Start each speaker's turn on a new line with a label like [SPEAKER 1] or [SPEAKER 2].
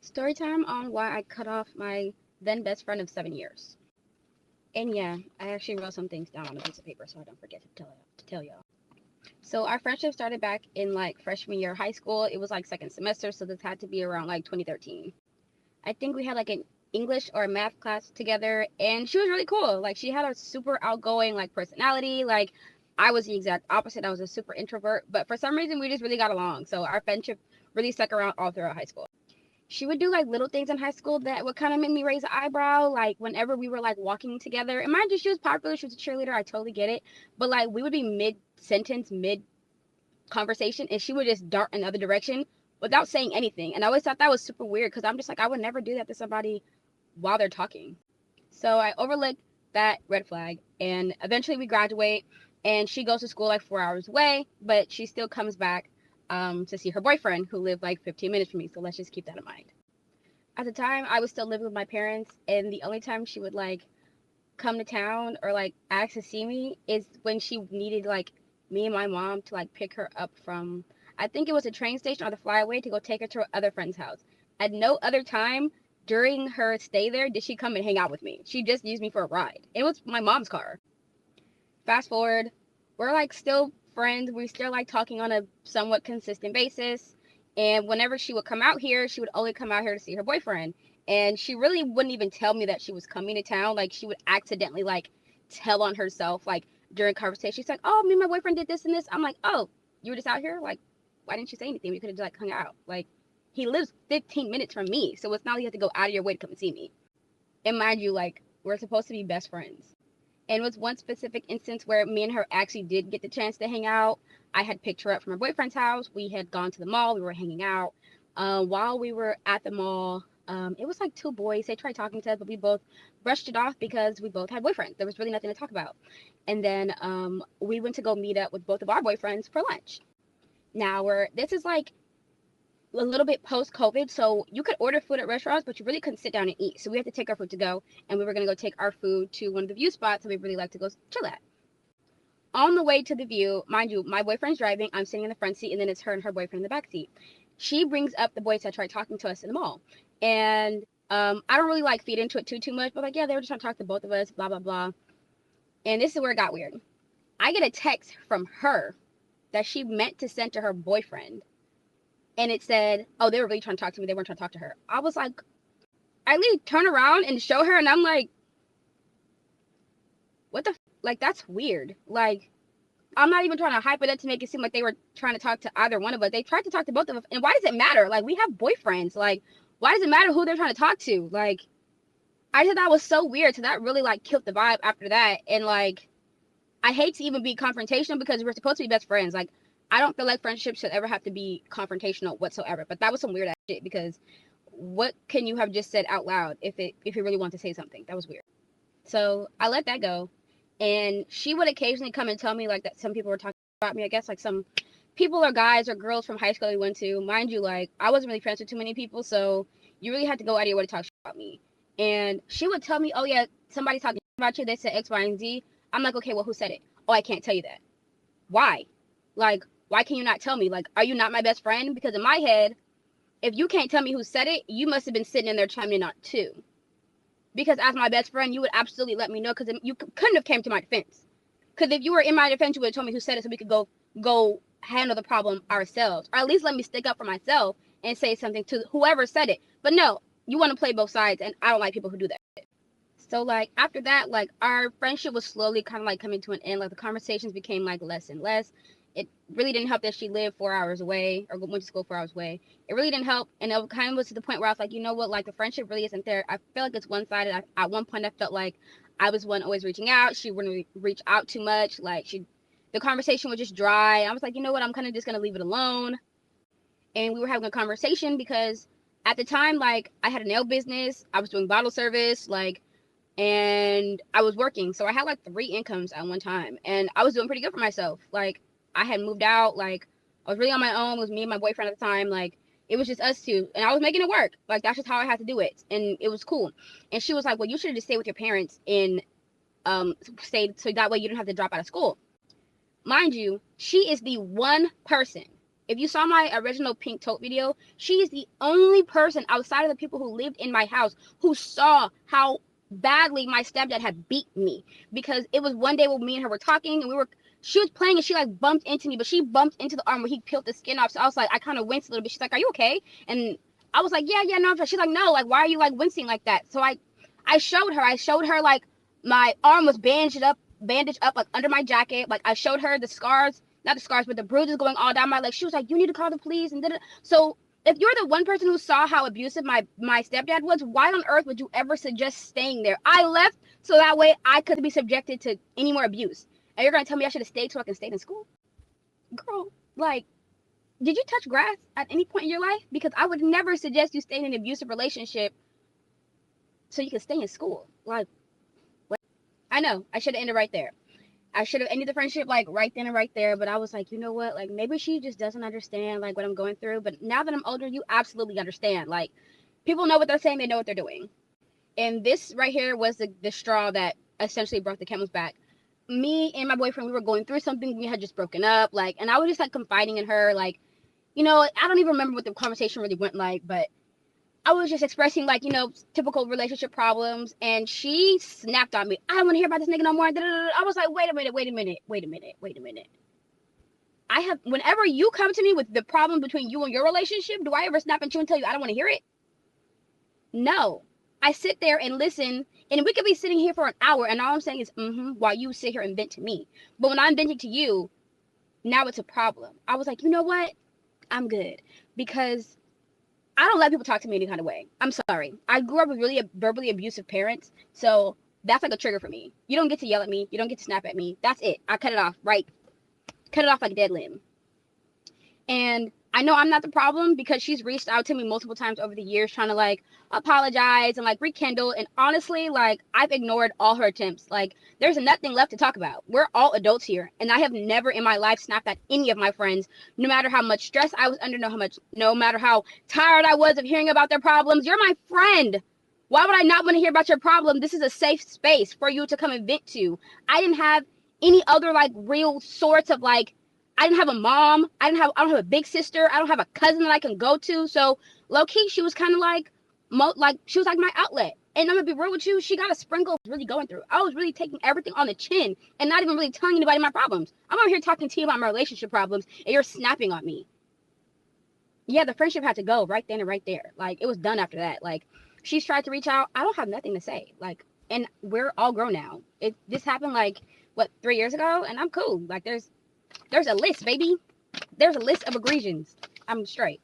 [SPEAKER 1] Story time on why I cut off my then best friend of 7 years. And yeah, I actually wrote some things down on a piece of paper so I don't forget to tell y'all. So our friendship started back in like freshman year of high school. It was like second semester, so this had to be around like 2013. I think we had like an English or a math class together, and she was really cool. Like she had a super outgoing like personality. Like I was the exact opposite. I was a super introvert, but for some reason we just really got along. So our friendship really stuck around all throughout high school. She would do like little things in high school that would kind of make me raise an eyebrow. Like whenever we were like walking together, and mind you, she was popular, she was a cheerleader, I totally get it. But like we would be mid sentence, mid conversation, and she would just dart in the other direction without saying anything. And I always thought that was super weird because I'm just like, I would never do that to somebody while they're talking. So I overlooked that red flag, and eventually we graduate, and she goes to school like 4 hours away, but she still comes back to see her boyfriend who lived like 15 minutes from me. So let's just keep that in mind. At the time, I was still living with my parents, and the only time she would like come to town or like ask to see me is when she needed like me and my mom to like pick her up from, I think it was a train station or the flyaway, to go take her to her other friend's house. At no other time during her stay there did she come and hang out with me. She just used me for a ride. It was my mom's car. Fast forward, we're like still friends. We still like talking on a somewhat consistent basis. And whenever she would come out here, she would only come out here to see her boyfriend. And she really wouldn't even tell me that she was coming to town. Like she would accidentally like tell on herself, like during conversation. She's like, "Oh, me and my boyfriend did this and this." I'm like, "Oh, you were just out here? Like, why didn't you say anything? We could have just like hung out." Like, he lives 15 minutes from me, so it's not like you have to go out of your way to come and see me. And mind you, like, we're supposed to be best friends. And it was one specific instance where me and her actually did get the chance to hang out. I had picked her up from her boyfriend's house. We had gone to the mall. We were hanging out. While we were at the mall, it was like two boys. They tried talking to us, but we both brushed it off because we both had boyfriends. There was really nothing to talk about. And then we went to go meet up with both of our boyfriends for lunch. Now, this is like a little bit post COVID, so you could order food at restaurants, but you really couldn't sit down and eat. So we had to take our food to go, and we were gonna go take our food to one of the view spots that we really like to go chill at. On the way to the view, mind you, my boyfriend's driving, I'm sitting in the front seat, and then it's her and her boyfriend in the back seat. She brings up the boys that tried talking to us in the mall, and I don't really like feed into it too much, but like, yeah, they were just trying to talk to both of us, blah blah blah. And this is where it got weird. I get a text from her that she meant to send to her boyfriend, and it said, "Oh, they were really trying to talk to me. They weren't trying to talk to her." I was like, I literally turn around and show her, and I'm like, what the like, that's weird. Like, I'm not even trying to hype it up to make it seem like they were trying to talk to either one of us. They tried to talk to both of us. And why does it matter? Like, we have boyfriends. Like, why does it matter who they're trying to talk to? Like, I thought that was so weird. So that really like killed the vibe after that. And like, I hate to even be confrontational because we're supposed to be best friends. Like, I don't feel like friendships should ever have to be confrontational whatsoever. But that was some weird ass shit because what can you have just said out loud if you really want to say something? That was weird. So I let that go. And she would occasionally come and tell me like that some people were talking about me. I guess like some people or guys or girls from high school we went to. Mind you, like I wasn't really friends with too many people, so you really had to go out of your way to talk about me. And she would tell me, "Oh yeah, somebody's talking about you. They said X, Y, and Z." I'm like, "Okay, well, who said it?" "Oh, I can't tell you that." Why? Like, why can you not tell me? Like, are you not my best friend? Because in my head, if you can't tell me who said it, you must have been sitting in there chiming in on it too. Because as my best friend, you would absolutely let me know because you couldn't have came to my defense. Because if you were in my defense, you would have told me who said it so we could go handle the problem ourselves. Or at least let me stick up for myself and say something to whoever said it. But no, you want to play both sides, and I don't like people who do that. So like after that, like our friendship was slowly kind of like coming to an end. Like the conversations became like less and less. It really didn't help that she lived 4 hours away or went to school 4 hours away. It really didn't help, and it kind of was to the point where I was like, you know what, like the friendship really isn't there. I feel like it's one-sided. At one point, I felt like I was one always reaching out. She wouldn't reach out too much. Like the conversation was just dry. I was like, you know what, I'm kind of just gonna leave it alone. And we were having a conversation because at the time, like I had a nail business. I was doing bottle service, like, and I was working. So I had like 3 incomes at one time, and I was doing pretty good for myself. Like I had moved out, like I was really on my own. It was me and my boyfriend at the time. Like it was just us two, and I was making it work. Like that's just how I had to do it, and it was cool. And she was like, "Well, you should have just stayed with your parents and stayed so that way you didn't have to drop out of school." Mind you, she is the one person If you saw my original pink tote video, she's the only person outside of the people who lived in my house who saw how badly my stepdad had beat me. Because it was one day when me and her were talking, and she was playing, and she like bumped into me, but she bumped into the arm where he peeled the skin off. So I was like, I kind of winced a little bit. She's like, "Are you okay?" And I was like, yeah, no. She's like, "No, like, why are you like wincing like that?" So I showed her like my arm was bandaged up like under my jacket. Like I showed her the scars, not the scars, but the bruises going all down my leg. She was like, "You need to call the police." And so if you're the one person who saw how abusive my stepdad was, why on earth would you ever suggest staying there? I left so that way I could be subjected to any more abuse. And you're gonna tell me I should have stayed so I can stay in school? Girl, like, did you touch grass at any point in your life? Because I would never suggest you stay in an abusive relationship so you can stay in school. Like, what? I know, I should have ended right there. I should have ended the friendship like right then and right there, but I was like, you know what? Like, maybe she just doesn't understand like what I'm going through. But now that I'm older, you absolutely understand. Like, people know what they're saying, they know what they're doing. And this right here was the straw that essentially broke the camel's back. Me and my boyfriend, we were going through something. We had just broken up, like, and I was just like confiding in her, like, you know, I don't even remember what the conversation really went like, but I was just expressing, like, you know, typical relationship problems, and she snapped on me. "I don't want to hear about this nigga no more." I was like, wait a minute. Whenever you come to me with the problem between you and your relationship, do I ever snap at you and tell you I don't want to hear it? No. I sit there and listen, and we could be sitting here for an hour, and all I'm saying is, while you sit here and vent to me. But when I'm venting to you, now it's a problem. I was like, you know what? I'm good. Because I don't let people talk to me any kind of way. I'm sorry. I grew up with really verbally abusive parents, so that's like a trigger for me. You don't get to yell at me. You don't get to snap at me. That's it. I cut it off, right? Cut it off like a dead limb. And I know I'm not the problem because she's reached out to me multiple times over the years trying to like apologize and like rekindle. And honestly, like, I've ignored all her attempts. Like, there's nothing left to talk about. We're all adults here. And I have never in my life snapped at any of my friends, no matter how much stress I was under, no matter how tired I was of hearing about their problems. You're my friend. Why would I not want to hear about your problem? This is a safe space for you to come and vent to. I didn't have any other like real sorts of like, I didn't have a mom. I don't have a big sister. I don't have a cousin that I can go to. So low key, she was kind of like she was like my outlet. And I'm gonna be real with you, she got a sprinkle really going through. I was really taking everything on the chin and not even really telling anybody my problems. I'm over here talking to you about my relationship problems, and you're snapping on me. Yeah, the friendship had to go right then and right there. Like, it was done after that. Like, she's tried to reach out. I don't have nothing to say. Like, and we're all grown now. This happened like what, 3 years ago, and I'm cool. Like, there's a list, baby. There's a list of egregions. I'm straight.